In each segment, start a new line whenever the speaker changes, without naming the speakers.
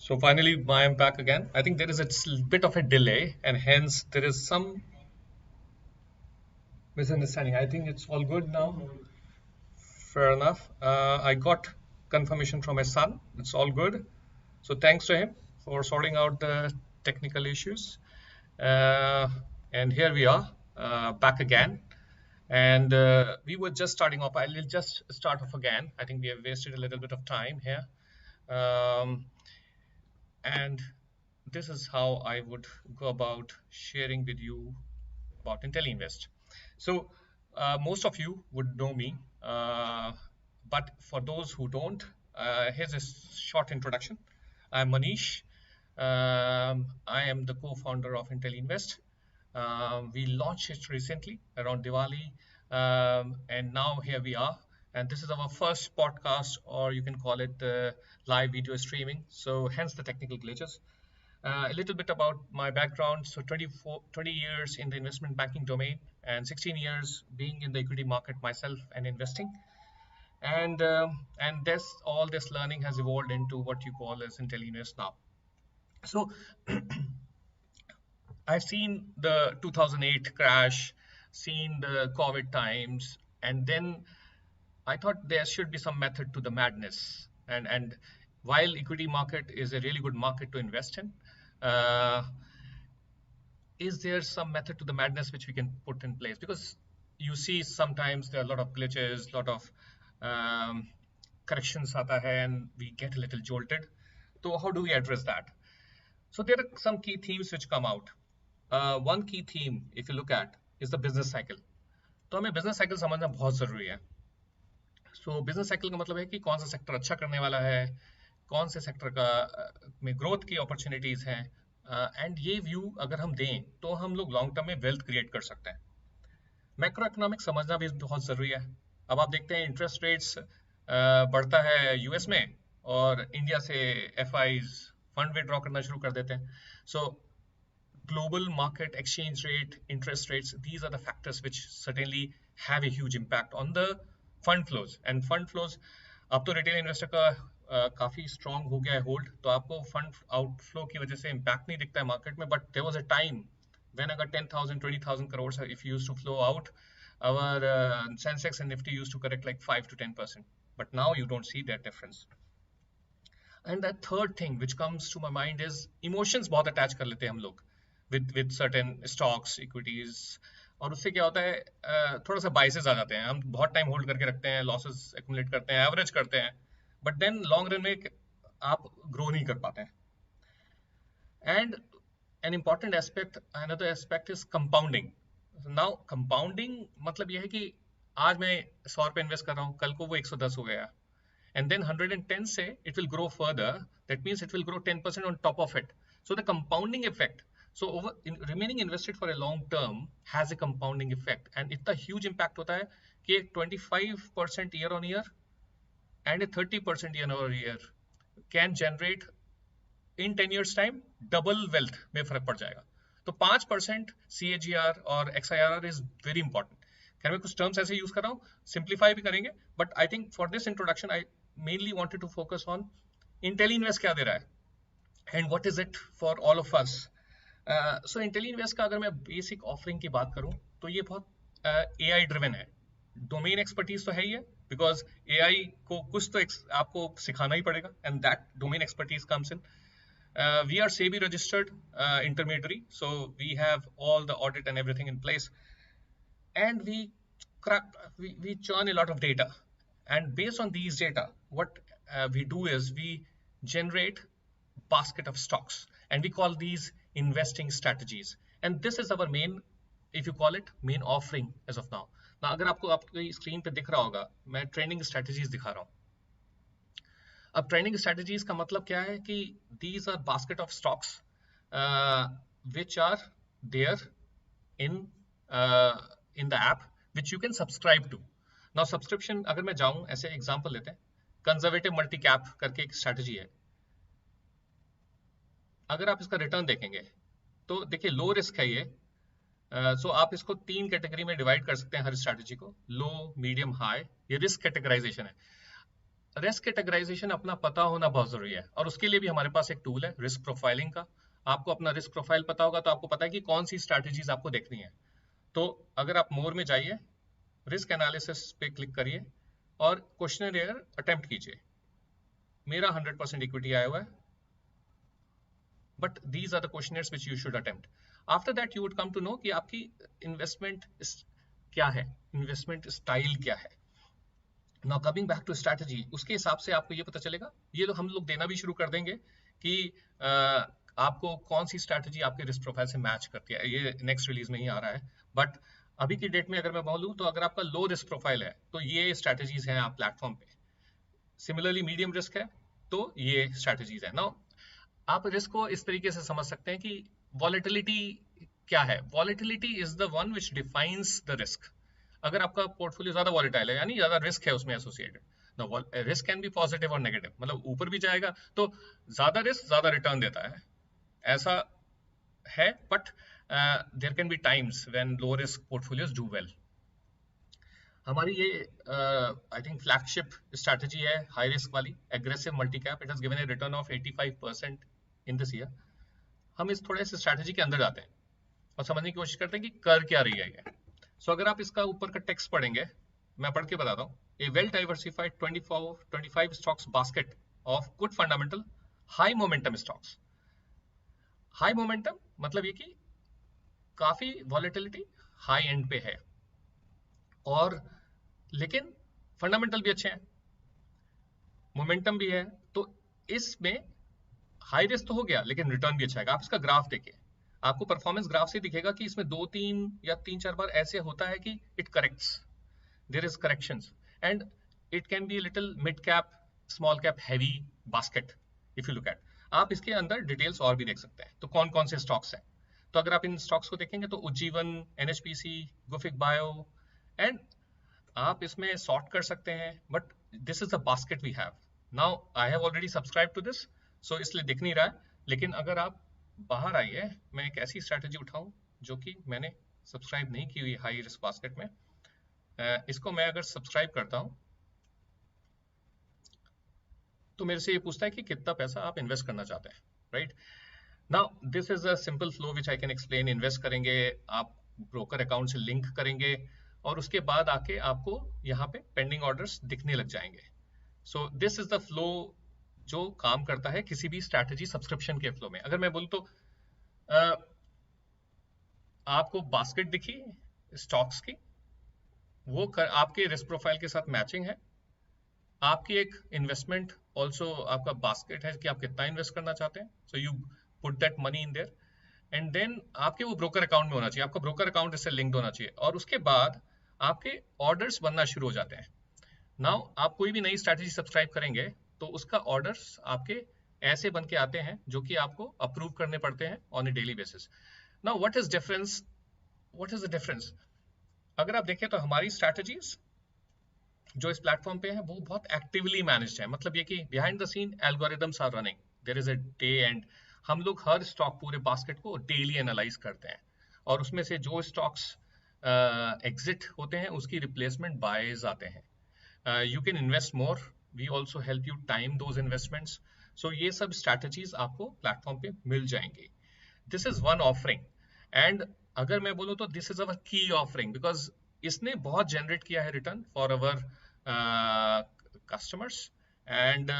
So finally, I am back again. I think there is a bit of a delay, and hence there is some misunderstanding. I think it's all good now. Fair enough. I got confirmation from my son. It's all good. So thanks to him for sorting out the technical issues. Uh, and here we are, back again. And we were just starting off. I'll just start off again. I think we have wasted a little bit of time here. Um, and this is how I would go about sharing with you about IntelliInvest. So most of you would know me, but for those who don't, here's a short introduction. I'm Manish. I am the co-founder of IntelliInvest. We launched it recently around Diwali, and now here we are. And this is our first podcast, or you can call it live video streaming. So hence the technical glitches. A little bit about my background. So 20 years in the investment banking domain and 16 years being in the equity market myself and investing. And this learning has evolved into what you call as IntelliInvest now. So I've seen the 2008 crash, seen the COVID times, and then I thought there should be some method to the madness. And while equity market is a really good market to invest in, uh, is there some method to the madness which we can put in place? Because you see sometimes there are a lot of glitches, a lot of um, corrections aata hai, and we get a little jolted. So how do we address that? So there are some key themes which come out. One key theme, if you look at, is the business cycle. तो हमें business cycle समझना बहुत जरूरी है. सो business cycle का मतलब है कि कौन सा सेक्टर अच्छा करने वाला है, कौन से सेक्टर का में ग्रोथ की अपॉर्चुनिटीज हैं, एंड ये व्यू अगर हम दें तो हम लोग लॉन्ग टर्म में वेल्थ क्रिएट कर सकते हैं. मैक्रो इकोनॉमिक समझना भी बहुत ज़रूरी है. अब आप देखते हैं इंटरेस्ट रेट्स बढ़ता है यूएस में, और इंडिया से एफआईज फंड विड्रॉ करना शुरू कर देते हैं. सो global market exchange rate, interest rates, these are the factors which certainly have a huge impact on the fund flows. And fund flows, अब तो रिटेल इन्वेस्टर का काफी स्ट्रांग हो गया है होल्ड, तो आपको फंड आउटफ्लो की वजह से इम्पैक्ट नहीं दिखता है मार्केट में. But there was a time when अगर 10,000 20,000 crores if you used to flow out, our Sensex and Nifty used to correct like 5 to 10%, but now you don't see that difference. And the third thing which comes to my mind is emotions बहुत attach कर लेते हैं हम लोग with certain stocks, equities, और उससे क्या होता है, थोड़ा सा बाइसेस आ जाते हैं. हम बहुत टाइम होल्ड करके रखते हैं, लॉसेस एक्यूमुलेट करते हैं, एवरेज करते हैं, बट देन लॉन्ग रन में आप ग्रो नहीं कर पाते हैं. And an important aspect, another aspect is compounding. Now compounding मतलब यह है कि आज मैं 100 रुपये इन्वेस्ट कर रहा हूँ, कल को वो 110 हो गया, and then 110 say it will grow further. That means it will grow 10% on top of it. So the compounding effect, so remaining invested for a long term has a compounding effect, and इतना huge impact होता है कि 25% year on year and a 30% year on year can generate in 10 years time double wealth में फर्क पड़ जाएगा. तो 5% CAGR और XIRR is very important. खैर मैं कुछ टर्म्स ऐसे यूज कर रहा हूँ, सिंप्लीफाई भी करेंगे, but I think for this introduction I mainly wanted to focus on IntelliInvest क्या दे रहा है and what is it for all of us. So IntelliInvest का अगर मैं बेसिक ऑफरिंग की बात करूँ तो ये बहुत AI ड्रिवन है. डोमेन एक्सपर्टीज तो है ही है, बिकॉज AI को कुछ तो आपको सिखाना ही पड़ेगा, and that domain expertise comes in. We are SEBI registered intermediary, so we have all the audit and everything in place, and we churn a lot of data, and based on these data what we do is we generate basket of stocks, and we call these investing strategies, and this is our main, if you call it, main offering as of now. अगर आपको आपकी screen पे दिख रहा होगा, मैं trending strategies दिखा रहा हूँ. अब ट्रेंडिंग स्ट्रेटजीज का मतलब क्या है कि these are basket of stocks which are there in in the app which you can subscribe to. Now subscription अगर मैं जाऊं, ऐसे एग्जांपल लेते हैं, कंजर्वेटिव मल्टी कैप करके एक स्ट्रेटजी है. अगर आप इसका रिटर्न देखेंगे तो देखिए लो रिस्क है ये. सो आप इसको 3 कैटेगरी में डिवाइड कर सकते हैं हर स्ट्रेटजी को, लो, मीडियम, हाई. ये रिस्क कैटेगराइजेशन है. रिस्क कैटेगराइजेशन अपना पता होना बहुत जरूरी है, और उसके लिए भी हमारे पास एक टूल है रिस्क प्रोफाइलिंग का। आपको अपना रिस्क प्रोफाइल पता होगा तो आपको पता है कि कौन सी स्ट्रैटेजीज आपको देखनी है। तो अगर आप मोर में जाइए, रिस्क एनालिसिस पे क्लिक करिए और क्वेश्चनर अटेम्प्ट कीजिए। मेरा 100% इक्विटी आया हुआ है, but these are the questioners which you should attempt. After that you would come to know कि आपकी इन्वेस्टमेंट क्या है, इन्वेस्टमेंट स्टाइल क्या है। Now coming back to strategy, उसके हिसाब से आपको ये पता चलेगा, ये तो हम लोग देना भी शुरू कर देंगे कि आपको कौन सी स्ट्रैटेजी आपके रिस्क प्रोफाइल से मैच करती है। ये नेक्स्ट रिलीज में ही आ रहा है, बट अभी की डेट में अगर मैं बोलूं तो अगर आपका लो रिस्क प्रोफाइल है तो ये स्ट्रैटेजीज हैं आप प्लेटफॉर्म पे। सिमिलरली मीडियम रिस्क है तो ये स्ट्रैटेजीज है। नाउ आप रिस्क को इस तरीके से समझ सकते हैं कि वॉलेटिलिटी क्या है। Volatility is the one which defines the risk. अगर आपका पोर्टफोलियो ज्यादा वॉलेटाइल है यानी ज्यादा रिस्क है उसमें associated, risk can be positive और नेगेटिव, मतलब ऊपर भी जाएगा तो ज्यादा रिस्क ज्यादा रिटर्न देता है, ऐसा है। But there can be times when low risk portfolios do well. हमारी ये आई थिंक फ्लैगशिप स्ट्रैटेजी है हाई रिस्क वाली aggressive multi cap. It has given a return of 85% in this year. हम इस थोड़े से स्ट्रैटेजी के अंदर जाते हैं और समझने की कोशिश करते हैं कि कर क्या रही है ये। सो अगर आप इसका ऊपर का टेक्स्ट पढ़ेंगे, मैं पढ़ के बताता हूँ। A well diversified 25 stocks basket of good fundamental high momentum stocks. High momentum मतलब ये कि काफी वॉलेटिलिटी हाई एंड पे है, और लेकिन फंडामेंटल भी अच्छे हैं, मोमेंटम भी है। तो इसमें हाई रिस्क तो हो गया लेकिन रिटर्न भी अच्छा है। आप इसका ग्राफ देखिए, आपको परफॉर्मेंस ग्राफ से दिखेगा कि इसमें 2-3 या 3-4 बार ऐसे होता है कि it corrects, there is corrections, and it can be little mid cap small cap heavy basket if you look at. आप इसके अंदर डिटेल्स और भी देख सकते हैं, तो कौन कौन से स्टॉक्स हैं। तो अगर आप इन स्टॉक्स को देखेंगे तो Ujjivan, NHPC, Gufic bio, and आप इसमें सॉर्ट कर सकते हैं, but this is the basket we have. Now I have already subscribe to this, so इसलिए दिख नहीं रहा है। लेकिन अगर आप बाहर आइए, मैं एक ऐसी स्ट्रैटेजी उठाऊं जो कि मैंने सब्सक्राइब नहीं की हुई हाई रिस्क बास्केट में, इसको मैं अगर सब्सक्राइब करता हूं तो मेरे से ये पूछता है कि कितना पैसा आप इन्वेस्ट करना चाहते हैं, right. Now this is a simple flow which I can explain. Invest करेंगे, आप ब्रोकर अकाउंट से लिंक करेंगे, और उसके बाद आके आपको यहाँ पे पेंडिंग ऑर्डर्स दिखने लग जाएंगे। सो दिस इज द फ्लो जो काम करता है किसी भी स्ट्रैटेजी सब्सक्रिप्शन के फ्लो में। अगर मैं बोलूँ तो आपको बास्केट दिखी स्टॉक्स की, वो आपके रिस्क प्रोफाइल के साथ मैचिंग है। आपकी एक इन्वेस्टमेंट ऑल्सो आपका बास्केट है कि आप कितना इन्वेस्ट करना चाहते हैं, so you put that money in there, and then आपके वो ब्रोकर अकाउंट में होना चाहिए, आपका ब्रोकर अकाउंट इससे लिंक्ड होना चाहिए, और उसके बाद आपके ऑर्डर्स बनना शुरू हो जाते हैं। नाउ आप कोई भी नई स्ट्रैटेजी सब्सक्राइब करेंगे तो उसका ऑर्डर्स आपके ऐसे बन के आते हैं जो कि आपको अप्रूव करने पड़ते हैं on A daily basis. Now what is the difference? अगर आप देखें तो हमारी स्ट्रैटेजीज जो इस प्लेटफॉर्म पे है वो बहुत एक्टिवली मैनेज्ड है। मतलब ये कि behind the scene algorithms are running, there is a day and हम लोग हर स्टॉक पूरे बास्केट को डेली एनालाइज करते हैं, और उसमें से जो स्टॉक्स एग्जिट होते हैं उसकी रिप्लेसमेंट बायज आते हैं। You can invest more, we also help you time those investments, so ये सब strategies आपको platform पे मिल जाएंगी। This is one offering, and अगर मैं बोलूँ तो this is our key offering because इसने बहुत generate किया है return for our customers, and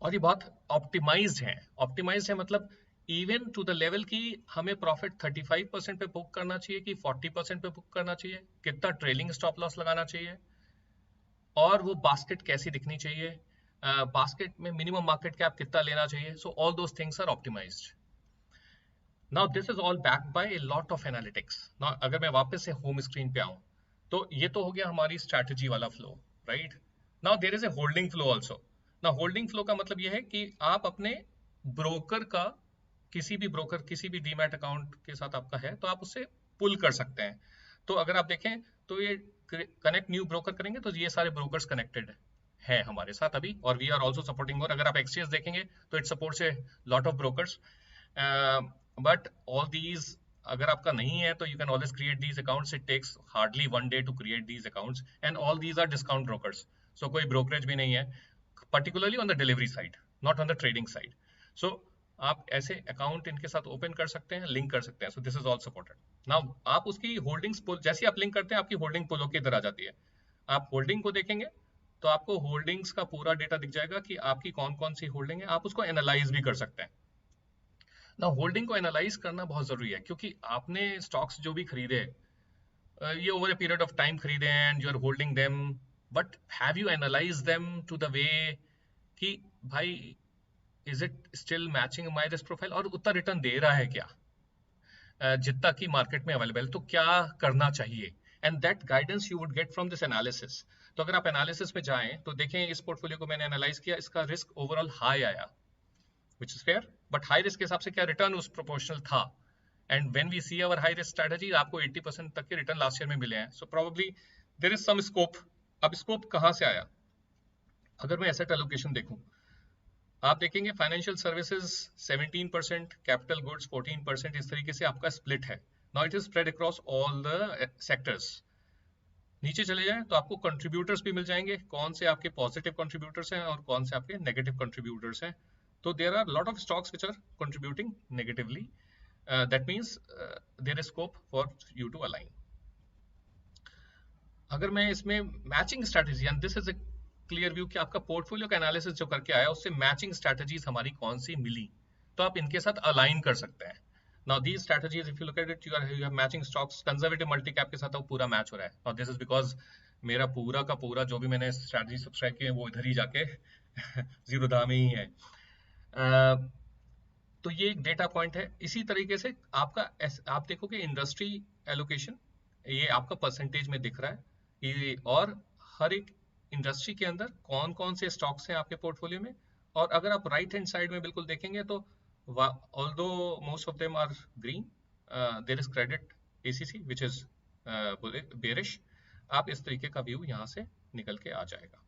और ये बहुत optimized है मतलब इवन टू द लेवल की हमें प्रॉफिट 35% पे बुक करना चाहिए कि 40% पे बुक करना चाहिए, कितना ट्रेलिंग स्टॉप लॉस लगाना चाहिए, और वो बास्केट कैसी दिखनी चाहिए, बास्केट में मिनिमम मार्केट कैप कितना लेना चाहिए। So all those things are optimised. Now this is all backed by a lot of analytics. Now अगर मैं वापस से होम स्क्रीन पे आऊं तो ये तो हो गया हमारी स्ट्रैटेजी वाला flow, right. Now there is a holding flow also. Now holding flow का मतलब ये है कि आप अपने ब्रोकर का किसी भी डीमैट अकाउंट के साथ आपका है तो आप उससे पुल कर सकते हैं। तो अगर आप देखें तो ये कनेक्ट न्यू ब्रोकर करेंगे तो ये सारे ब्रोकर्स कनेक्टेड है हमारे साथ अभी, और we are also supporting more. अगर आप एक्सचेंज देखेंगे तो it supports a lot of brokers, but all these अगर आपका नहीं है तो you can always create these accounts. It takes hardly 1 day to create these accounts and all these are discount brokers. So कोई brokerage भी नहीं है, particularly on the delivery side, not on the trading side. So आप ऐसे account इनके साथ open कर सकते हैं, लिंक कर सकते हैं. सो this is all supported. Now आप उसकी होल्डिंग्स पुल, जैसे आप लिंक करते हैं आपकी होल्डिंग पुल होकर इधर आ जाती है. आप होल्डिंग को देखेंगे तो आपको होल्डिंग्स का पूरा डेटा दिख जाएगा कि आपकी कौन कौन सी होल्डिंग है. आप उसको एनालाइज भी कर सकते हैं. ना होल्डिंग को एनालाइज करना बहुत जरूरी है, क्योंकि आपने स्टॉक्स जो भी खरीदे ये over a period of time खरीदे and you are holding them, but have you analyse them to the way कि भाई is it still matching my risk profile, और उतना रिटर्न दे रहा है क्या जितना कि मार्केट में अवेलेबल, तो क्या करना चाहिए. And that guidance you would get from this analysis. तो अगर आप एनालिसिस पे जाएं तो देखें इस पोर्टफोलियो को मैंने एनालाइज किया, इसका रिस्क ओवरऑल हाई आया, which is fair, but high risk के हिसाब से क्या रिटर्न उस प्रोपोर्शनल था. And when we see our high risk strategy, आपको 80% तक के रिटर्न लास्ट ईयर में मिले हैं. So probably there is some scope. अब स्कोप कहां से आया? अगर मैं एसेट एलोकेशन देखूं, आप देखेंगे फाइनेंशियल सर्विसेज 17%, कैपिटल गुड्स 14%, इस तरीके से आपका स्प्लिट है. Now it is spread across all the sectors. नीचे चले जाएं तो आपको कंट्रीब्यूटर्स भी मिल जाएंगे, कौन से आपके पॉजिटिव कंट्रीब्यूटर्स हैं और कौन से आपके नेगेटिव कंट्रीब्यूटर्स हैं. तो there are lot of stocks which are contributing negatively. That means there is scope for you to align. अगर मैं इसमें matching strategy, and this is a clear view कि आपका पोर्टफोलियो का एनालिसिस जो करके आया उससे मैचिंग स्ट्रेटजीज हमारी कौन सी मिली, तो आप इनके साथ अलाइन कर सकते हैं. Now these strategies if you look at it, you have matching stocks. Conservative multi cap के साथ वो पूरा मैच हो रहा है. नाउ दिस इज बिकॉज मेरा पूरा का पूरा जो भी मैंने स्ट्रेटजी सब्सक्राइब किए वो इधर ही जाके जीरो दाम ही है. तो ये एक डेटा पॉइंट है. इसी तरीके से आपका आप देखोगे इंडस्ट्री एलोकेशन, ये आपका परसेंटेज में दिख रहा है ये, और हर एक इंडस्ट्री के अंदर कौन कौन से स्टॉक्स हैं आपके पोर्टफोलियो में. और अगर आप राइट हैंड साइड में बिल्कुल देखेंगे तो although most of them are green, there is credit ACC which is bearish. आप इस तरीके का व्यू यहाँ से निकल के आ जाएगा.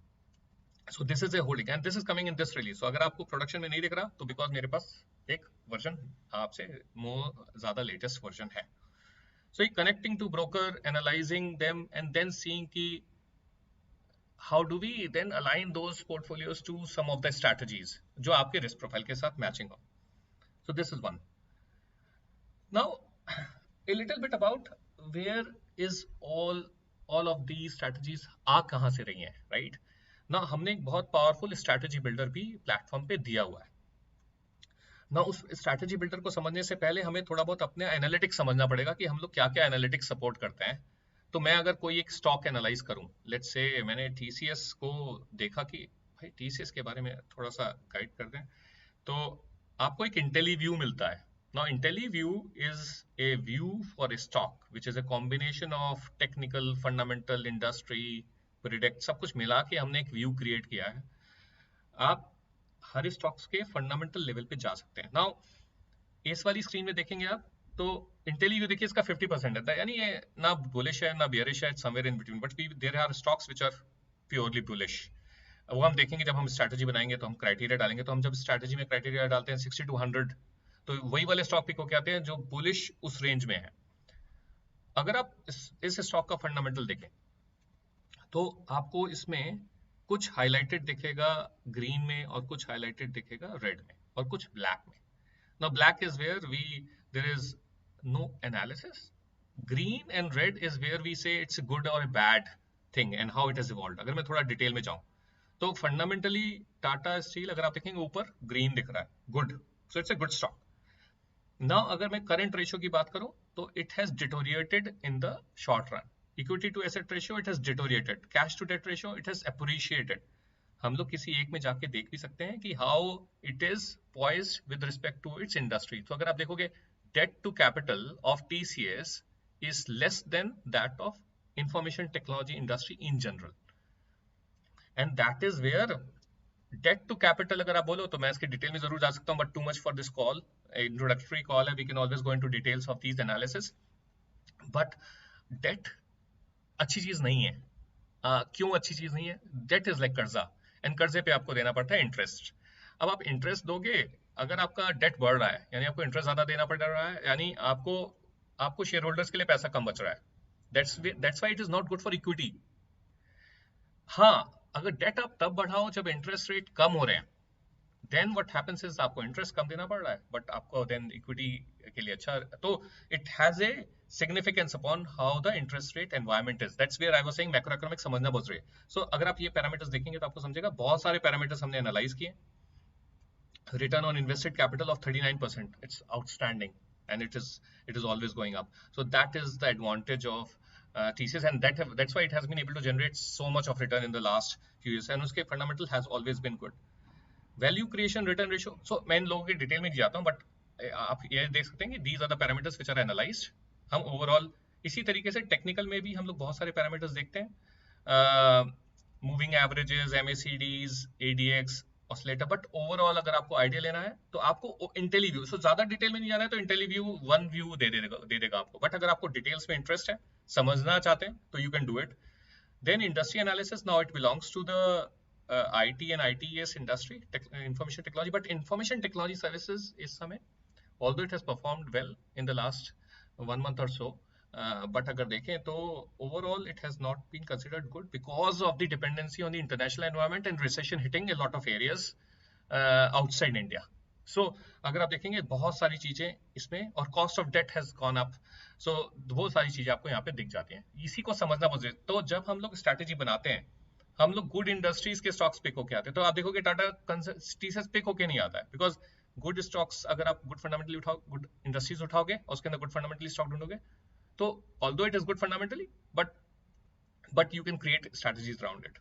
So this is a holding and this is coming in this release. So अगर आपको प्रोडक्शन में नहीं दिख रहा तो बिकॉज मेरे पास एक वर्जन आपसे ज्यादा लेटेस्ट वर्जन है. So connecting to broker, analyzing them and then seeing कि how do we then align those portfolios to some of the strategies जो आपके रिस्क प्रोफाइल के साथ मैचिंग हो. So this is one. Now a little bit about where is all of these strategies आ कहाँ से रही हैं, right? ना हमने एक बहुत पावरफुल स्ट्रैटेजी बिल्डर भी प्लेटफॉर्म पे दिया हुआ है ना. उस स्ट्रैटेजी बिल्डर को समझने से पहले हमें थोड़ा बहुत अपने एनालिटिक्स समझना पड़ेगा कि हम लोग क्या क्या एनालिटिक्स सपोर्ट करते हैं. तो मैं अगर कोई एक स्टॉक एनालाइज करूं, लेट्स से मैंने टीसीएस को देखा कि भाई टीसीएस के बारे में थोड़ा सा गाइड कर दें, तो आपको एक इंटेली व्यू मिलता है. Now Intelli view is a view for a stock which is a combination of technical, fundamental, industry, predict, सब कुछ मिला के हमने एक व्यू क्रिएट किया है. आप हर स्टॉक्स के फंडामेंटल लेवल पे जा सकते हैं. नाउ इस वाली स्क्रीन में देखेंगे आप तो इंटेली व्यू देखिए, इसका 50% है, यानी ये ना बुलिश है ना बियरिश है, somewhere in between. But there are stocks which are purely bullish. वो हम देखेंगे जब हम स्ट्रैटेजी बनाएंगे तो हम क्राइटेरिया डालेंगे. तो हम जब स्ट्रैटेजी में क्राइटेरिया डालते हैं 60 to 100, तो वही वाले स्टॉक पिक होके आते हैं जो बुलिश उस रेंज में है. अगर आप इस स्टॉक का फंडामेंटल देखें तो आपको इसमें कुछ हाईलाइटेड दिखेगा ग्रीन में और कुछ हाईलाइटेड दिखेगा रेड में और कुछ ब्लैक में. Now black is where there is no analysis. Green and red is where we say it's good और bad thing and how it has evolved. अगर मैं थोड़ा डिटेल में जाऊं तो फंडामेंटली टाटा स्टील अगर आप देखेंगे ऊपर ग्रीन दिख रहा है, good, so it's a good stock. Now अगर मैं करंट रेशियो की बात करूं तो it has deteriorated in the short run. Equity to asset ratio it has deteriorated. Cash to debt ratio it has appreciated. हम लोग किसी एक में जाके देख भी सकते हैं कि how it is poised with respect to its industry. तो अगर आप देखोगे debt to capital of TCS is less than that of information technology industry in general. And that is where debt to capital अगर आप बोलो तो मैं इसके डिटेल में जरूर जा सकता हूँ, but too much for this call. Introductory call है, we can always go into details of these analysis. But debt अच्छी चीज नहीं है. क्यों अच्छी चीज नहीं है? डेट इज लाइक कर्जा, एंड कर्जे पे आपको देना पड़ता है इंटरेस्ट. अब आप इंटरेस्ट दोगे, अगर आपका डेट बढ़ रहा है यानी आपको इंटरेस्ट ज्यादा देना पड़ रहा है, यानी आपको आपको शेयर होल्डर्स के लिए पैसा कम बच रहा है. That's why it is not good for equity. हाँ, अगर डेट आप तब बढ़ाओ जब इंटरेस्ट रेट कम हो रहे हैं, देन व्हाट हैपेंस इज आपको इंटरेस्ट कम देना पड़ रहा है, बट आपको देन इक्विटी के लिए अच्छा. तो it has a significance upon how the interest rate environment is. That's where I was saying macro economics समझना बहुत जरूरी है. सो अगर आप ये पैरामीटर्स देखेंगे तो आपको समझेगा बहुत सारे पैरामीटर्स हमने एनालाइज किए. Return on invested capital of 39%, it's outstanding, and it is always going up. So that is the advantage of TCS, and that's why it has been able to generate so much of return in the last few years, and uske fundamental has always been good. Value creation return ratio, so मैं इन लोगों की detail में नहीं जाता हूँ, but आप ये देख सकते हैं कि these are the parameters which are analyzed. हम ओवरऑल इसी तरीके से टेक्निकल में भी हम लोग बहुत सारे पैरामीटर्स देखते हैं, moving averages, MACDs, ADX, oscillator. But overall अगर आपको आइडिया लेना है तो आपको इंटेलीव्यू, सो ज्यादा डिटेल में नहीं जाना है तो इंटेलीव्यू वन व्यू दे देगा आपको. बट अगर आपको डिटेल्स में इंटरेस्ट है, समझना चाहते हैं, तो you can do it. Then industry analysis, now it belongs to the IT and ITES industry, information technology. But information technology services is समय, although it has performed well in the last 1 month or so, but अगर देखें तो overall it has not been considered good because of the dependency on the international environment and recession hitting a lot of areas outside India. So अगर आप देखेंगे बहुत सारी चीजें इसमें, और cost of debt has gone up, so वो सारी चीजें आपको यहाँ पे दिख जाती हैं. इसी को समझना बहुत जरूरी. तो जब हम लोग स्ट्रैटेजी बनाते हैं, हम लोग गुड इंडस्ट्रीज के स्टॉक्स पिक होके आते हैं. तो आप देखोगे टाटा TCS पिक होके नहीं आता है, बिकॉज गुड स्टॉक्स, अगर आप गुड फंडामेंटली उठाओ, गुड इंडस्ट्रीज उठाओगे और उसके अंदर गुड फंडामेंटली स्टॉक ढूंढोगे, तो although it is good fundamentally, but you can create strategies around it.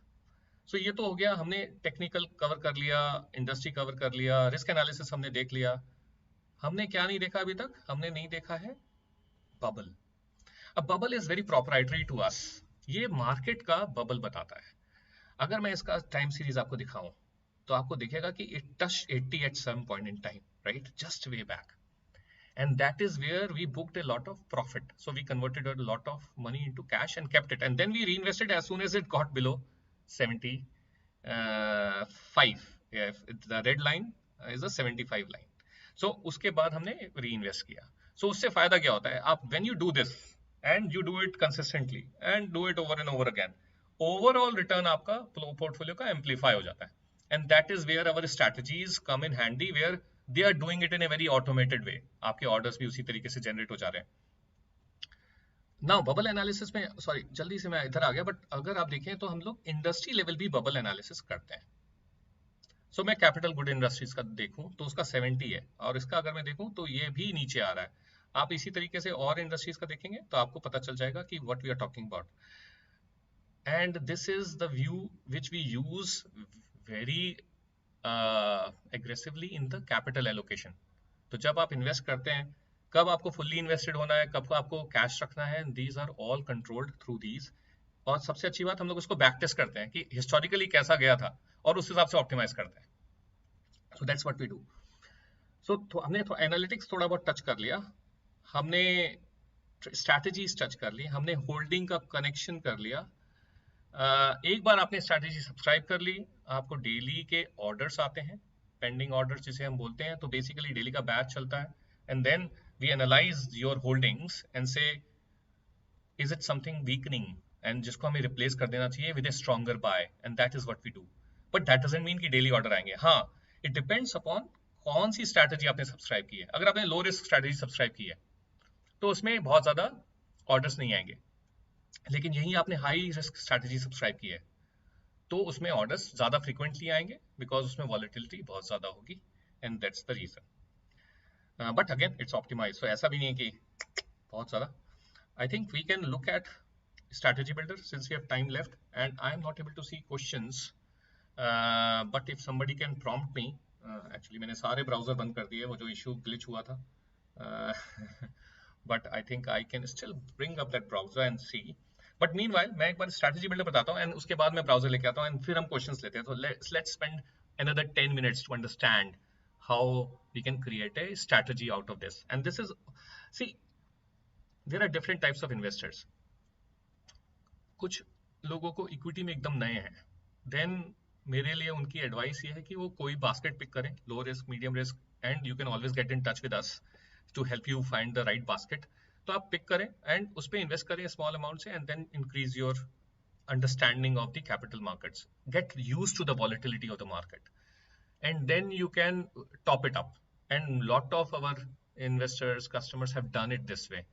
So ये तो हो गया, हमने टेक्निकल कवर कर लिया, इंडस्ट्री कवर कर लिया, रिस्क एनालिसिस हमने देख लिया. हमने क्या नहीं देखा अभी तक? हमने नहीं देखा है बबल. अब bubble is very proprietary to us. ये मार्केट का बबल बताता है. अगर मैं इसका टाइम सीरीज आपको दिखाऊं तो आपको दिखेगा कि it touched 80 at some point in time, right? Just way back. And that is where we booked a lot of profit. So we converted a lot of money into cash and kept it. And then we reinvested as soon as it got below 75. Yeah, the red line is a 75 line. So उसके बाद हमने reinvest किया. So उससे फायदा क्या होता है? आप when you do this and you do it consistently and do it over and over again, overall return आपका portfolio का amplify हो जाता है. And that is where our strategies come in handy, where they are doing it in a very automated way. आपके orders भी उसी तरीके से generate हो जा रहे हैं. Now bubble analysis में, sorry जल्दी से मैं इधर आ गया, but अगर आप देखें तो हम लोग industry level भी bubble analysis करते हैं. So मैं capital good industries का देखूं तो उसका 70 है, और इसका अगर मैं देखूं तो ये भी नीचे आ रहा है. आप इसी तरीके से और इंडस्ट्रीज का देखेंगे तो आपको पता चल जाएगा कि what we are talking about. And this is the view which we use very aggressively in the capital allocation. तो जब आप इन्वेस्ट करते हैं, कब आपको फुल्ली इन्वेस्टेड होना है, कब आपको कैश रखना है, these are all controlled through these. और सबसे अच्छी बात, हम लोग उसको बैक टेस्ट करते हैं कि हिस्टोरिकली कैसा गया था और उस हिसाब से ऑप्टिमाइज करते हैं. So that's what we do. So हमने एनालिटिक्स थोड़ा बहुत टच कर लिया, हमने स्ट्रैटेजीज टच कर ली, हमने होल्डिंग का कनेक्शन कर लिया. एक बार आपने स्ट्रैटेजी सब्सक्राइब कर ली, आपको डेली के ऑर्डर्स आते हैं, पेंडिंग ऑर्डर्स जिसे हम बोलते हैं. तो बेसिकली डेली का बैच चलता है, and then we analyse your holdings and say is it something weakening, and जिसको हमें रिप्लेस कर देना चाहिए with a stronger buy, and that is what we do. But that doesn't mean कि daily order आएंगे. हाँ, इट डिपेंड्स अपॉन कौन सी strategy आपने सब्सक्राइब की है. अगर आपने लो रिस्क स्ट्रैटेजी सब्सक्राइब की है तो उसमें बहुत ज्यादा ऑर्डर्स नहीं आएंगे, लेकिन यही आपने हाई रिस्क स्ट्रैटेजी सब्सक्राइब की है तो उसमें ऑर्डर्स ज्यादा फ्रीक्वेंटली आएंगे, बिकॉज उसमें वॉलेटिलिटी बहुत ज्यादा होगी, and that's the reason. But again it's optimise, so ऐसा भी नहीं है कि बहुत ज्यादा. I think we can look at strategy builder since we have time left, and I am not able to see questions, but if somebody can prompt me. Actually मैंने सारे browser बंद कर दिए, वो जो इशू ग्लिच हुआ था, but I think I can still bring up that browser and see. But meanwhile मैं एक बार strategy builder बताता हूँ, and उसके बाद मैं browser लेके आता हूँ, and फिर हम questions लेते हैं. So let's spend another 10 minutes to understand how we can create a strategy out of this. And this is, see, there are different types of investors. कुछ लोगों को इक्विटी में एकदम नए हैं, देन मेरे लिए उनकी एडवाइस ये है कि वो कोई बास्केट पिक करें, low risk, medium risk, and you can always get in touch with us to help you find the right basket. तो आप पिक करें एंड उस पर इन्वेस्ट करें स्मॉल अमाउंट से, and then increase your understanding of the capital markets. Get used to the volatility of the market, and then you can top it up. And lot of our investors, customers have done it this way.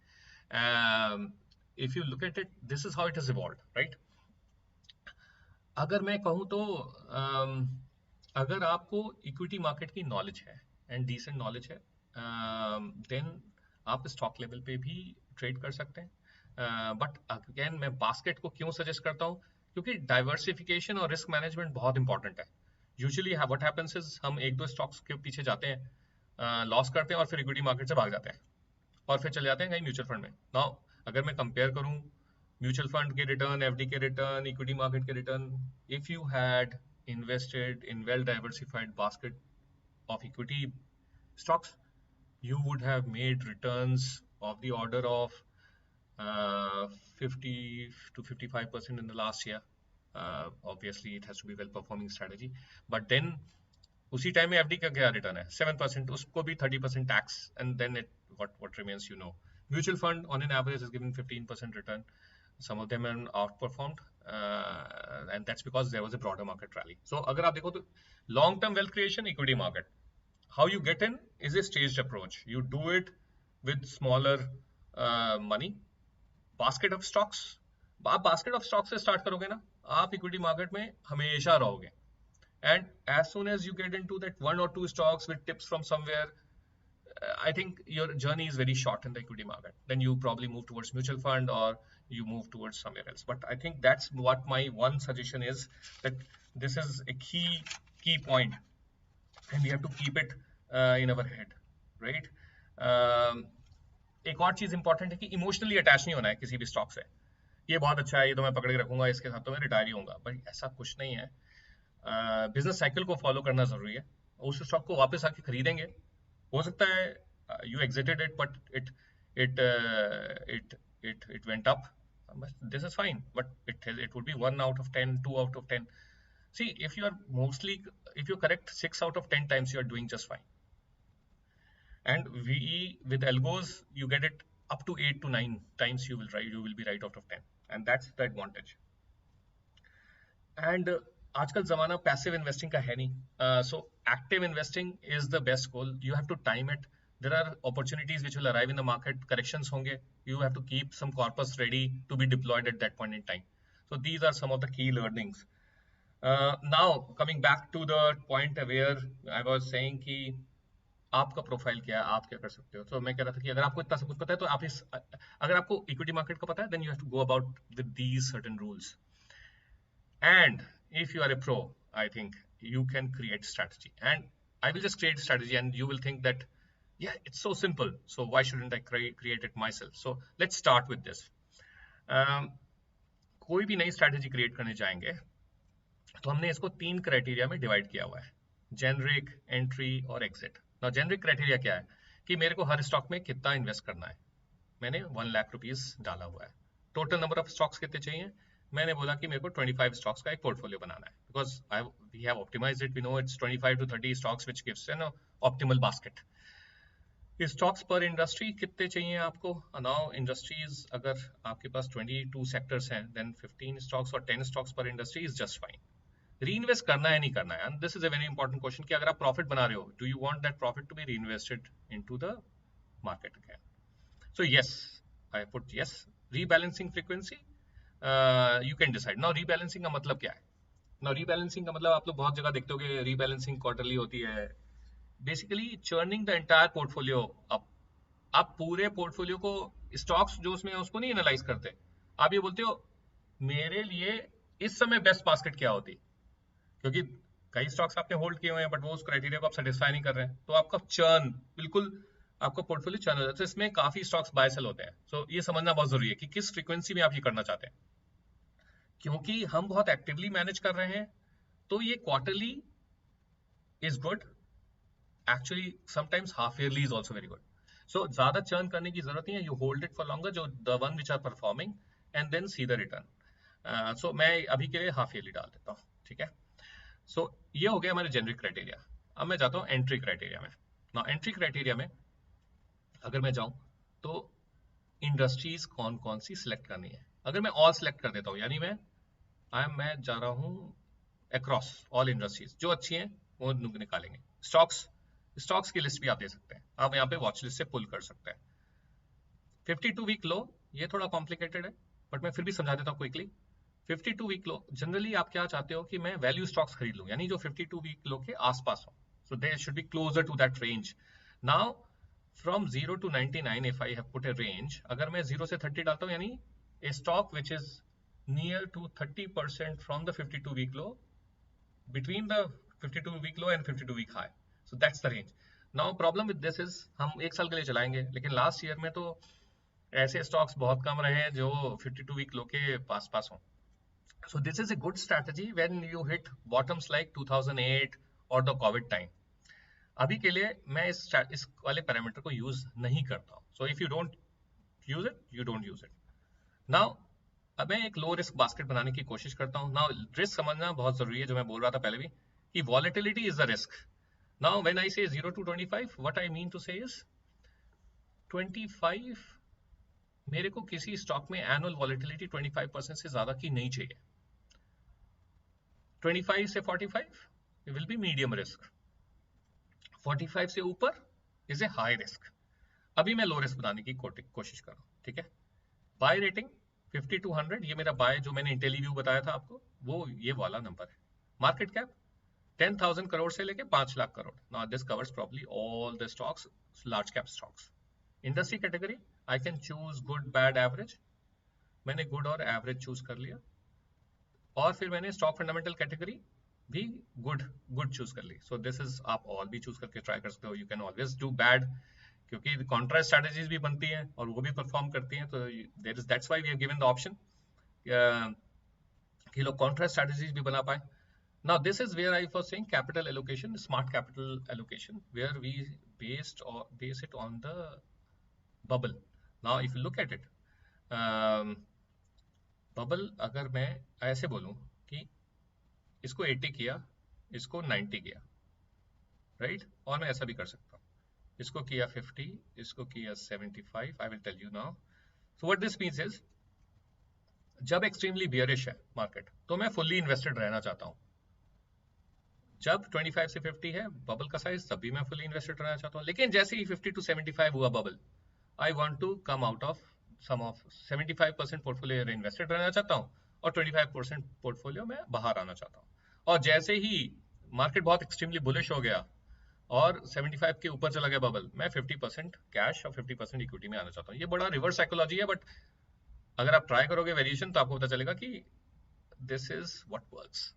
If you look at it, this is how it has evolved, right? अगर मैं कहूँ तो अगर आपको equity market की knowledge है and decent knowledge है, then आप स्टॉक लेवल पे भी ट्रेड कर सकते हैं. बट अगेन मैं बास्केट को क्यों सजेस्ट करता हूँ, क्योंकि डाइवर्सिफिकेशन और रिस्क मैनेजमेंट बहुत इंपॉर्टेंट है. यूजुअली व्हाट हैपेंस इज हम एक दो स्टॉक्स के पीछे जाते हैं, लॉस करते हैं और फिर इक्विटी मार्केट से भाग जाते हैं और फिर चले जाते हैं कहीं म्यूचुअल फंड में. नाउ अगर मैं कंपेयर करूं म्यूचुअल फंड के रिटर्न, एफडी के रिटर्न, इक्विटी मार्केट के return, if you had invested in well diversified basket of equity stocks, you would have made returns of the order of 50 to 55% in the last year. Obviously it has to be well performing strategy, but then उसी time में FD का क्या return है 7%, उसको भी 30% tax, and then it what remains, you know. Mutual fund on an average is giving 15% return. Some of them are outperformed, and that's because there was a broader market rally. So अगर आप देखो तो long term wealth creation, equity market, how you get in is a staged approach. You do it with smaller money. Basket of stocks, आप basket of stocks से start करोगे ना, आप equity market में हमेशा रहोगे. And as soon as you get into that one or two stocks with tips from somewhere, I think your journey is very short in the equity market. Then you probably move towards mutual fund or you move towards somewhere else. But I think that's what my one suggestion is, that this is a key point, and we have to keep it in our head, right? एक और चीज important है कि emotionally attach नहीं होना है किसी भी स्टॉक से. ये बहुत अच्छा है, ये तो मैं पकड़ के रखूंगा, इसके साथ तो मैं रिटायर ही होऊंगा. भाई ऐसा कुछ नहीं है. बिजनेस साइकिल को फॉलो करना जरूरी है. उस स्टॉक को वापस आके खरीदेंगे, हो सकता है you exited it but it went up. This is fine, but it would be 1 out of 10, 2 out of 10. See, if you correct 6 out of 10 times, you are doing just fine. And with algos you get it up to 8 to 9 times, you will be right out of 10, and that's the advantage. And आजकल जमाना passive investing का है नहीं, so active investing is the best goal. You have to time it. There are opportunities which will arrive in the market, corrections होंगे, you have to keep some corpus ready to be deployed at that point in time. So these are some of the key learnings. Now coming back to the point where I was saying कि आपका profile क्या है, आप क्या कर सकते हो. तो मैं कह रहा था कि अगर आपको इतना सब कुछ पता है, तो आप अगर आपको इक्विटी मार्केट का पता है, then you have to go about with these certain rules. And if you are a pro, I think you can create strategy, and I will just create strategy and you will think that, yeah, it's so simple, so why shouldn't I create it myself? So let's start with this. कोई भी नई strategy create करने जाएंगे तो हमने इसको 3 criteria में divide किया हुआ है, जेनरिक, एंट्री और एग्जिट. नाउ जेनरिक क्राइटेरिया क्या है कि मेरे को हर स्टॉक में कितना इन्वेस्ट करना है. मैंने 1 लाख रुपीज डाला हुआ है. टोटल नंबर ऑफ स्टॉक्स कितने चाहिए, मैंने बोला कि मेरे को 25 स्टॉक्स का एक पोर्टफोलियो बनाना है, because we have optimised it. We know it's 25 to 30 stocks which gives an optimal basket. Stocks per industry कितने चाहिए आपको. नाउ इंडस्ट्रीज, अगर आपके पास 22 सेक्टर्स हैं, देन 15 स्टॉक्स और 10 stocks per industry is just fine. Reinvest करना है नहीं करना है, and this is a very important question कि अगर आप प्रॉफिट बना रहे हो, do you want that profit to be reinvested into the market again. So yes, I put yes. Rebalancing frequency, you can decide. Now rebalancing का मतलब क्या है. Now रीबैलेंसिंग का मतलब आप लोग बहुत जगह देखते होगे, रीबैलेंसिंग क्वार्टरली होती है. Basically churning the entire portfolio up. आप पूरे पोर्टफोलियो को, स्टॉक्स जो उसमें उसको नहीं एनालाइज करते, आप ये बोलते हो मेरे लिए इस समय बेस्ट बास्केट क्या होती, क्योंकि कई स्टॉक्स आपने होल्ड किए हुए हैं बट वो उस क्राइटेरिया को आप सेटिस्फाई नहीं कर रहे हैं, तो आपका चर्न बिल्कुल, आपका पोर्टफोलियो चर्न हो जाता है. इसमें काफी स्टॉक्स बाय सेल होते हैं. सो ये समझना बहुत जरूरी है कि किस फ्रीक्वेंसी में आप ये करना चाहते हैं. क्योंकि हम बहुत एक्टिवली मैनेज कर रहे हैं, तो ये quarterly is good. Actually sometimes half yearly is also very good. So ज्यादा चर्न करने की जरूरत नहीं है. You hold it for longer, जो the one which are performing, and then see the return. So मैं अभी के लिए हाफ ईयरली डाल देता हूँ, ठीक है. सो ये हो गया हमारे जेनरिक क्राइटेरिया. अब मैं जाता हूँ एंट्री क्राइटेरिया में. ना एंट्री क्राइटेरिया में अगर मैं जाऊं तो इंडस्ट्रीज कौन कौन सी सिलेक्ट करनी है। अगर मैं ऑल सिलेक्ट कर देता हूँ, यानी मैं जा रहा हूँ अक्रॉस ऑल इंडस्ट्रीज, जो अच्छी हैं वो निकालेंगे। स्टॉक्स की लिस्ट भी आप दे सकते हैं, आप यहाँ पे वॉच लिस्ट से पुल कर सकते हैं। 52 वीक लो, ये थोड़ा कॉम्प्लिकेटेड है बट मैं फिर भी समझा देता हूँ क्विकली। 52 वीक लो जनरली आप क्या चाहते हो कि मैं वैल्यू स्टॉक्स खरीद लूं, यानी जो 52 वीक लो के आसपास हो, so they should be closer to that range. Now from 0 to 99 if I have put a range, अगर मैं 0 से 30 डालता हूँ, यानी a stock which is near to 30% from the 52 week low, between the 52 week low and 52 week high, so that's the range. Now problem with this is हम एक साल के लिए चलाएंगे, लेकिन लास्ट ईयर में तो ऐसे स्टॉक्स बहुत कम रहे हैं जो 52 वीक लो के पास पास हों। So this is a good strategy when you hit bottoms like 2008 or the COVID time. अभी के लिए मैं इस वाले पैरामीटर को यूज नहीं करता हूँ। So if you don't use it, you don't use it. Now अब मैं एक लो रिस्क बास्केट बनाने की कोशिश करता हूँ। नाउ रिस्क समझना बहुत जरूरी है, जो मैं बोल रहा था पहले भी कि volatility is the risk. Now when I say 0 to 25, what I mean to say is 25, मेरे को किसी स्टॉक में एनुअल वॉलेटिलिटी 25% से ज्यादा की नहीं चाहिए। 25 से 45 विल बी मीडियम रिस्क, 45 से ऊपर इज ए हाई रिस्क। अभी मैं लो रिस्क बनाने की कोशिश कर रहा हूँ, ठीक है। बाय रेटिंग 50 to 100, ये मेरा बाय जो मैंने इंटेलीव्यू बताया था आपको, वो ये वाला नंबर है। मार्केट कैप 10,000 करोड़ से लेके 5 lakh crore. Now this covers probably all the stocks, large cap stocks. Industry category I can choose good, bad, average. मैंने गुड और एवरेज चूज कर लिया, और फिर मैंने स्टॉक फंडामेंटल कैटेगरी भी गुड चूज कर ली। सो दिस इज, आप ऑल भी चूज करके ट्राई कर सकते हो। You can always do bad, क्योंकि कॉन्ट्रा स्ट्रेटजीज भी बनती हैं और वो भी परफॉर्म करती हैं, तो there is, that's why we have given the option कि लोग कॉन्ट्रा स्ट्रेटजीज भी बना पाए। Now this is where I was saying capital allocation, smart capital allocation, where we base it on the bubble. Now if you look at it, bubble, अगर मैं ऐसे बोलूं कि इसको 80 किया, इसको 90 किया, राइट, और मैं ऐसा भी कर सकता हूं, इसको किया 50, इसको किया 75। I will tell you now. So what this means is, जब एक्सट्रीमली बियरिश है मार्केट तो मैं फुल्ली इन्वेस्टेड रहना चाहता हूं। जब 25 से 50 है बबल का साइज, तब भी मैं फुल्ली इन्वेस्टेड रहना चाहता हूं। लेकिन जैसे ही 50 to 75 हुआ bubble, I want to come out of some of 75% portfolio invested रहना चाहता हूं, और 25% पोर्टफोलियो में बाहर आना चाहता हूं। और जैसे ही मार्केट बहुत एक्सट्रीमली बुलिश हो गया और 75 के ऊपर चला गया बबल, मैं 50% कैश और 50% इक्विटी में आना चाहता हूँ। ये बड़ा रिवर्स साइकोलॉजी है, बट अगर आप ट्राई करोगे वेरिएशन तो आपको पता चलेगा कि दिस इज व्हाट वर्क्स।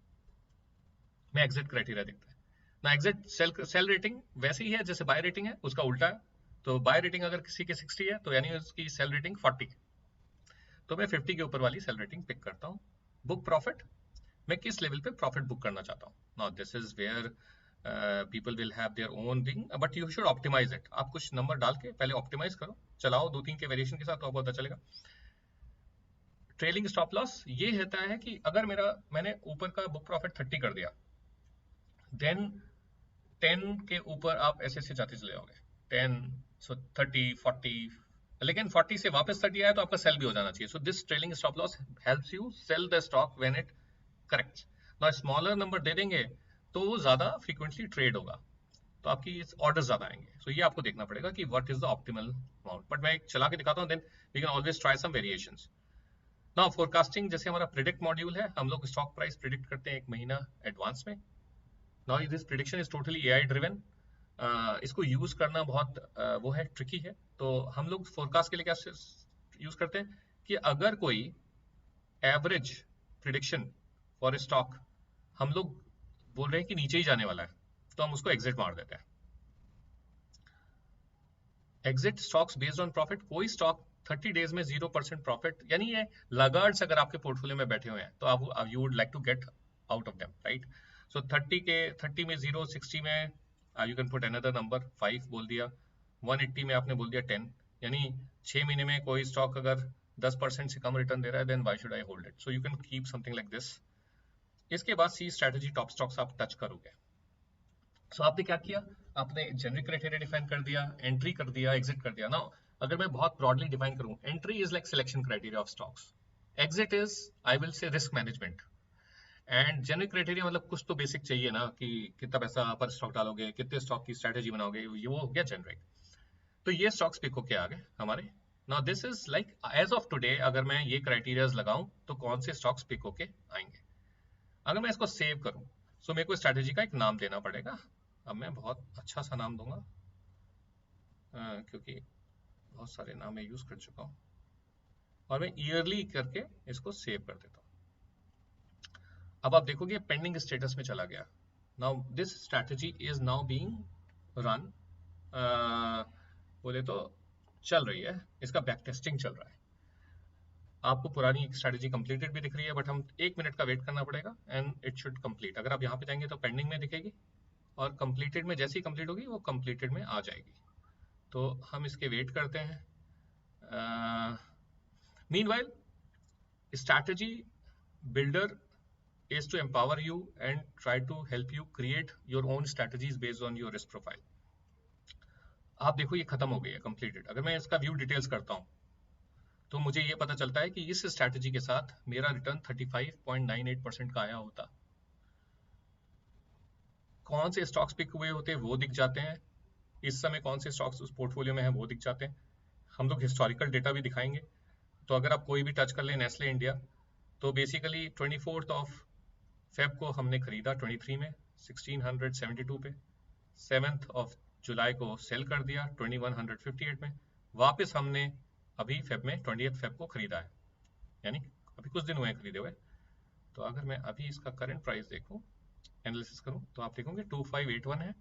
मैं एग्जिट क्राइटेरिया देखता है ना, एग्जिट सेल रेटिंग वैसे ही है जैसे बाय रेटिंग है, उसका उल्टा है। तो बाय रेटिंग अगर किसी के 60 है तो यानी उसकी सेल रेटिंग 40, तो मैं 50 के ऊपर वाली सेल रेटिंग पिक करता हूँ। बुक प्रॉफिट, मैं किस लेवल पे प्रॉफिट बुक करना चाहता हूँ। Now this is where people will have their own thing, but you should optimize it. आप कुछ नंबर डाल के पहले ऑप्टिमाइज करो, चलाओ 2-3 के वेरिएशन के साथ, तो आपको पता चलेगा। ट्रेलिंग स्टॉप लॉस ये रहता है कि अगर मैंने ऊपर का बुक प्रॉफिट 30 कर दिया, देन 10 के ऊपर आप ऐसे ऐसे जाते चले जाओगे, 10, सो 30, 40, लेकिन 40 से वापस 30 आया तो आपका सेल भी हो जाना चाहिए। So this trailing stop loss helps you sell the stock when it corrects. ना स्मॉलर नंबर दे देंगे तो वो ज्यादा फ्रीक्वेंटली ट्रेड होगा, तो आपकी ऑर्डर ज्यादा आएंगे। सो ये आपको देखना पड़ेगा कि what is the optimal amount. But मैं एक चला के दिखाता हूँ, then we can always try some variations. Now forecasting, जैसे हमारा प्रेडिक्ट मॉड्यूल है, हम लोग स्टॉक प्राइस प्रेडिक्ट करते हैं 1 महीना एडवांस में। Now this prediction is totally AI driven. इसको यूज करना बहुत वो है, ट्रिकी है। तो हम लोग फोरकास्ट के लिए क्या यूज करते हैं कि अगर कोई एवरेज प्रिडिक्शन फॉर स्टॉक हम लोग बोल रहे हैं कि नीचे ही जाने वाला है, तो हम उसको एग्जिट मार देते हैं। Exit stocks based on profit, कोई स्टॉक 30 डेज में 0% प्रॉफिट, यानी ये लगार्ड्स अगर आपके पोर्टफोलियो में बैठे हुए हैं तो आप you would like to get out of them, right. So 30 में 0, 60 में you can put another number, 5 बोल दिया, 180 में आपने बोल दिया 10, यानी 6 महीने में कोई स्टॉक अगर 10% से कम रिटर्न दे रहा है, then why should I hold it. So you can keep something like this. इसके बाद सी स्ट्रेटजी टॉप स्टॉक्स आप टच करोगे। सो आपने क्या किया, आपने जेनरिक क्राइटेरिया डिफाइन कर दिया, एंट्री कर दिया, एग्जिट कर दिया। नाउ अगर मैं बहुत ब्रॉडली डिफाइन करूं, entry is like selection criteria of stocks, exit is I will say risk management, and genuine criteria मतलब कुछ तो बेसिक चाहिए ना, कि कितना पैसा पर स्टॉक डालोगे, कितने स्टॉक की स्ट्रेटेजी बनाओगे, ये वो हो गया जेनरिक। तो ये स्टॉक्स पिक होके आ गए हमारे। Now this is like as of today, अगर मैं ये क्राइटेरियाज लगाऊं तो कौन से स्टॉक्स पिक होके आएंगे। अगर मैं इसको सेव करूं तो मेरे को स्ट्रैटेजी का एक नाम देना पड़ेगा। अब मैं बहुत अच्छा सा नाम दूंगा, क्योंकि बहुत सारे नाम मैं यूज कर चुका हूं, और मैं ईयरली करके इसको सेव कर देता हूं। अब आप देखोगे पेंडिंग स्टेटस में चला गया। Now this strategy is now being run, बोले तो चल रही है, इसका बैक टेस्टिंग चल रहा है। आपको पुरानी स्ट्रैटेजी कंप्लीटेड भी दिख रही है, बट हम 1 मिनट का वेट करना पड़ेगा एंड इट शुड कंप्लीट। अगर आप यहाँ पे जाएंगे तो पेंडिंग में दिखेगी, और कंप्लीटेड में जैसे ही कंप्लीट होगी वो कंप्लीटेड में आ जाएगी। तो हम इसके वेट करते हैं। Meanwhile strategy builder is to empower you and try to help you create your own strategies based on your risk profile. आप देखो ये खत्म हो गई है, कंप्लीटेड। अगर मैं इसका व्यू डिटेल्स करता हूं तो मुझे ये पता चलता है कि इस स्ट्रैटेजी के साथ मेरा रिटर्न 35.98% का आया होता। कौन से स्टॉक्स पिक हुए होते वो दिख जाते हैं, इस समय कौन से स्टॉक्स उस पोर्टफोलियो में है वो दिख जाते हैं। हम लोग हिस्टोरिकल डेटा भी दिखाएंगे। तो अगर आप कोई भी टच कर ले नेस्ले इंडिया, तो बेसिकली 24 ऑफ फेब को हमने खरीदा 23 में 1672 पे, 7 ऑफ जुलाई को सेल कर दिया 2158 में, वापस हमने अभी फेब में 20 फेब को खरीदा है, यानी अभी कुछ दिन हुए खरीदे हुए। तो अगर मैं अभी इसका करंट प्राइस देखूं, एनालिसिस करूं, तो आप देखोगे 2581 है,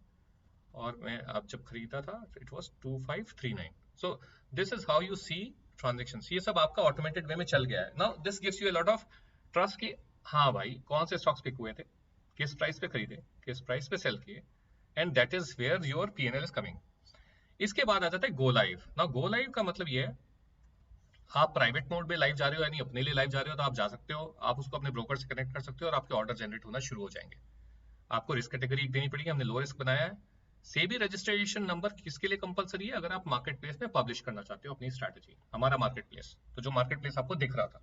और मैं अब जब खरीदा था it was 2539। So this is how you see transactions. ये सब आपका ऑटोमेटेड वे में चल गया है। Now this gives you a lot of trust कि हाँ भाई कौन से स्टॉक्स पिक हुए थे, किस प्राइस पे खरीदे, किस प्राइस पे सेल किए, and that is where your PnL is coming. इसके बाद आ जाता है go live. Now go live का मतलब ये है, आप प्राइवेट मोड में लाइव जा रहे हो, यानी अपने लिए लाइव जा रहे हो, तो आप जा सकते हो, आप उसको अपने ब्रोकर से कनेक्ट कर सकते हो और आपके ऑर्डर जनरेट होना शुरू हो जाएंगे। आपको रिस्क कैटेगरी देनी पड़ेगी, हमने लो रिस्क बनाया है। सेबी रजिस्ट्रेशन नंबर किसके लिए कंपलसरी है? अगर आप मार्केट प्लेस में पब्लिश करना चाहते हो अपनी स्ट्रैटेजी, हमारा मार्केट प्लेस, तो जो मार्केट प्लेस आपको दिख रहा था,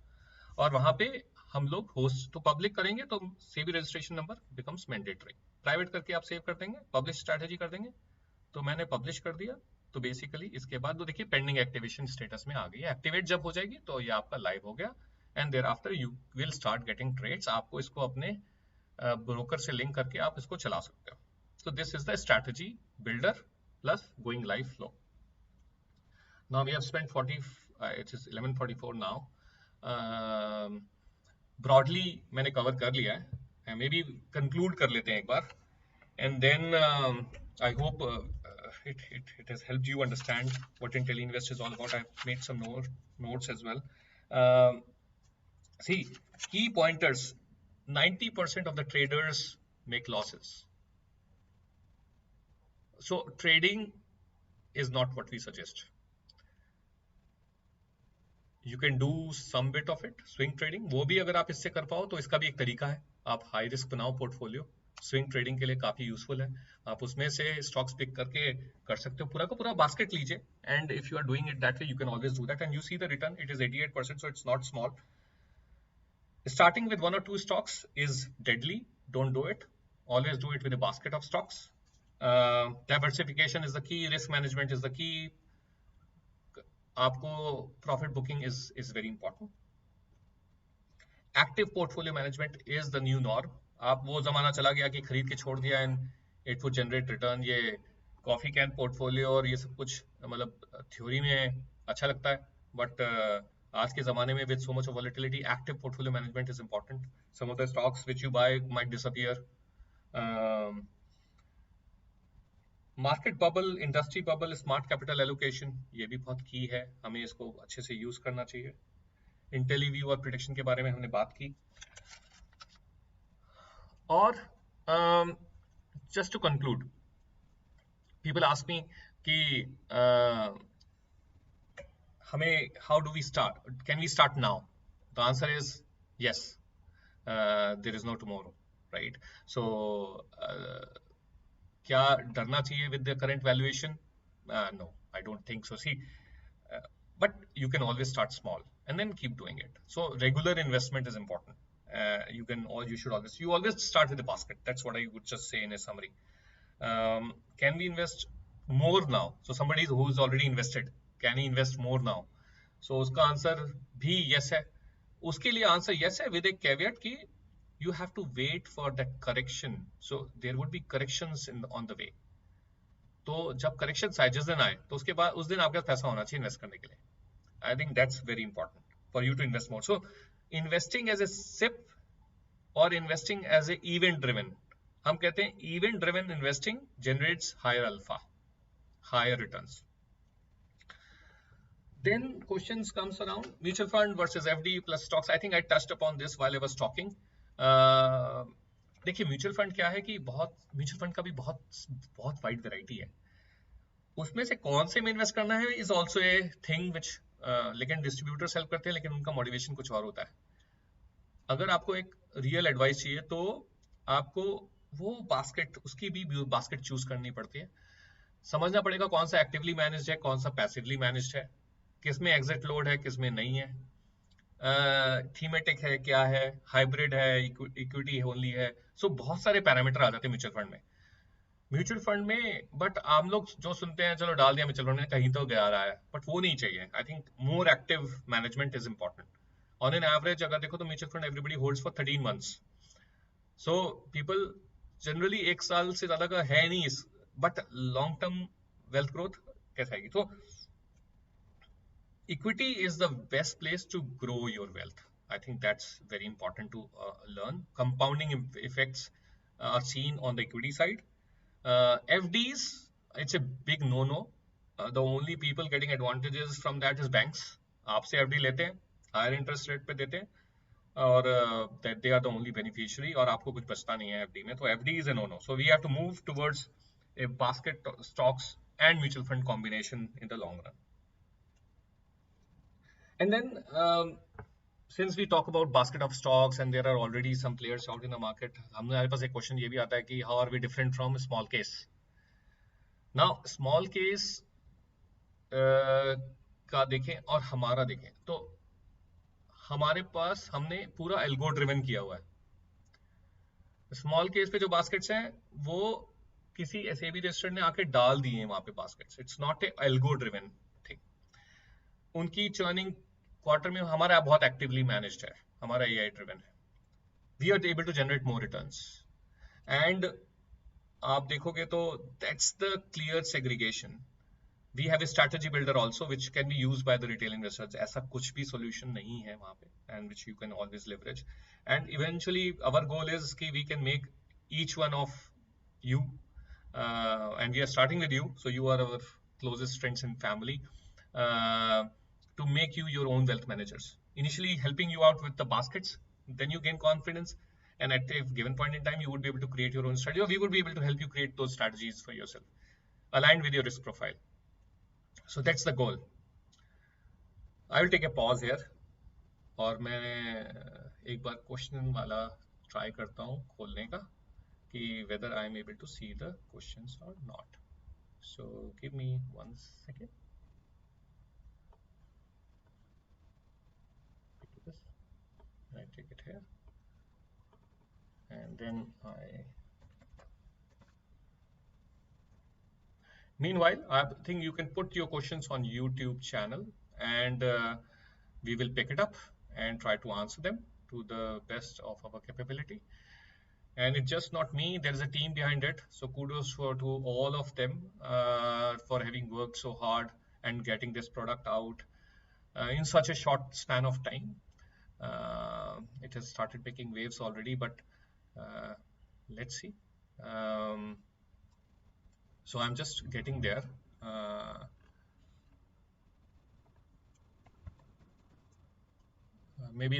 और वहां पे हम लोग होस्ट तो पब्लिक करेंगे, तो SEBI registration number becomes mandatory. Private करके आप सेव कर देंगे, पब्लिश स्ट्रैटेजी कर देंगे, तो मैंने पब्लिश कर दिया। तो बेसिकली इसके बाद तो देखिए पेंडिंग एक्टिवेशन स्टेटस में आ गई है। एक्टिवेट जब हो जाएगी तो ये आपका लाइव हो गया, and thereafter you will start getting trades. आपको इसको अपने ब्रोकर से लिंक करके आप इसको चला सकते हो। So this is the strategy builder plus going live flow. Now we have spent 40, it is 11:44 now. Broadly मैंने cover कर लिया है, maybe conclude कर लेते हैं एक बार, and then I hope it has helped you understand what IntelliInvest is all about. I've made some notes as well. See, key pointers: 90% of the traders make losses. So trading is not what we suggest. You can do some bit of it, swing trading, वो भी अगर आप इससे कर पाओ तो इसका भी एक तरीका है। आप हाई रिस्क बनाओ पोर्टफोलियो, स्विंग ट्रेडिंग के लिए काफी यूजफुल है। आप उसमें से स्टॉक्स पिक करके कर सकते हो, पूरा का पूरा बास्केट लीजिए, and if you are doing it that way you can always do that, and you see the return, it is 88%, so it's not small. Starting with 1 or 2 stocks is deadly. Don't do it. Always do it with a basket of stocks. Diversification is the key, risk management is the key. आपको profit booking is very important. Active portfolio management is the new norm. आप वो जमाना चला गया कि खरीद के छोड़ दिया and it would generate return. ये कॉफी कैन पोर्टफोलियो और ये सब कुछ मतलब थ्योरी में अच्छा लगता है, बट आज के जमाने में with so much of volatility, active portfolio management is important. Some of the stocks which you buy might disappear. Market bubble, industry bubble, smart capital allocation, ये भी बहुत की है, हमें इसको अच्छे से यूज करना चाहिए. इंटेलीव्यू और प्रिडिक्शन के बारे में हमने बात की. और just to conclude, people ask me कि हमें how do we start, can we start now? The answer is yes, there is no tomorrow, right? So क्या डरना चाहिए with the current valuation? No, I don't think so. See, But you can always start small and then keep doing it. So regular investment is important. You should always, you always start with the basket. That's what I would just say in a summary. Can we invest more now? So somebody who's already invested, can he invest more now? So उसका answer भी yes है. उसके लिए answer yes है with a caveat कि you have to wait for that correction. So there would be corrections on the way. तो जब correction आए, जिस दिन आए, तो उसके बाद उस दिन आपके पास पैसा होना चाहिए इन्वेस्ट करने के लिए. I think that's very important for you to invest more. So investing as a SIP और investing as a event driven, हम कहते हैं event driven investing generates higher alpha, higher returns. Then questions comes around mutual fund versus FD plus stocks. I think I touched upon this while I was talking. देखिए mutual fund क्या है कि mutual fund का भी बहुत wide variety है. उसमें से कौन से में इन्वेस्ट करना है is also a thing which, लेकिन डिस्ट्रीब्यूटर्स हेल्प करते हैं, लेकिन उनका मोटिवेशन कुछ और होता है. अगर आपको एक रियल एडवाइस चाहिए तो आपको वो बास्केट, उसकी भी बास्केट चूज करनी पड़ती है. समझना पड़ेगा कौन सा एक्टिवली मैनेज्ड है, कौन सा पैसिवली मैनेज्ड है, किसमें एग्जिट लोड है, किसमें नहीं है, थीमेटिक है, क्या है, हाइब्रिड है, इक्विटी ओनली है. सो बहुत सारे पैरामीटर आ जाते हैं म्यूचुअल फंड में. बट आप लोग जो सुनते हैं चलो डाल दिया म्यूचुअल फंड में, कहीं तो गया रहा है, बट वो नहीं चाहिए. I think more active management is important. On an average अगर देखो तो mutual fund everybody holds for 13 months. So people generally एक साल से ज्यादा का है नहीं, but long term wealth growth कैसे आएगी. तो equity is the best place to grow your wealth. I think that's very important to learn. Compounding effects are seen on the equity side. FDs, it's a big no-no. The only people getting advantages from that is banks. आपसे FD लेते हैं, higher interest rate पे देते हैं, और that they are the only beneficiary, और आपको कुछ बचता नहीं है FD में. तो FD is a no-no. So we have to move towards a basket stocks and mutual fund combination in the long run. And then since we talk about basket of stocks and there are already some players out in the market, हमारे पास एक question ये भी आता है कि how are we different from small case? Now small case का देखें और हमारा देखें तो हमारे पास हमने पूरा एल्गो ड्रिवन किया हुआ है. स्मॉल केस पे जो बास्केट्स हैं वो किसी SEBI रजिस्टर्ड ने आके डाल दिए हैं वहां पे baskets. It's not a algo driven thing. उनकी चर्निंग क्वार्टर में हमारा बहुत एक्टिवली मैनेज्ड है, हमारा AI ड्रिवन है. We are able to generate more returns. And आप देखोगे तो that's the clear segregation. We have a strategy builder also which can be used by the retail investors. ऐसा कुछ भी सॉल्यूशन नहीं है वहां पे, and which you can always leverage. And eventually our goal is कि we can make each one of you, and we are starting with you, so you are our closest friends and family, to make you your own wealth managers, initially helping you out with the baskets. Then you gain confidence, and at a given point in time you would be able to create your own strategy, or we would be able to help you create those strategies for yourself aligned with your risk profile. So that's the goal. I will take a pause here, और मैं एक बार question वाला try करता हूँ खोलने का कि whether I am able to see the questions or not. So give me 1 second. I take it here, and then meanwhile I think you can put your questions on YouTube channel, and we will pick it up and try to answer them to the best of our capability. And it's just not me, there is a team behind it, so kudos to all of them for having worked so hard and getting this product out in such a short span of time. It has started making waves already, but let's see. So I'm just getting there.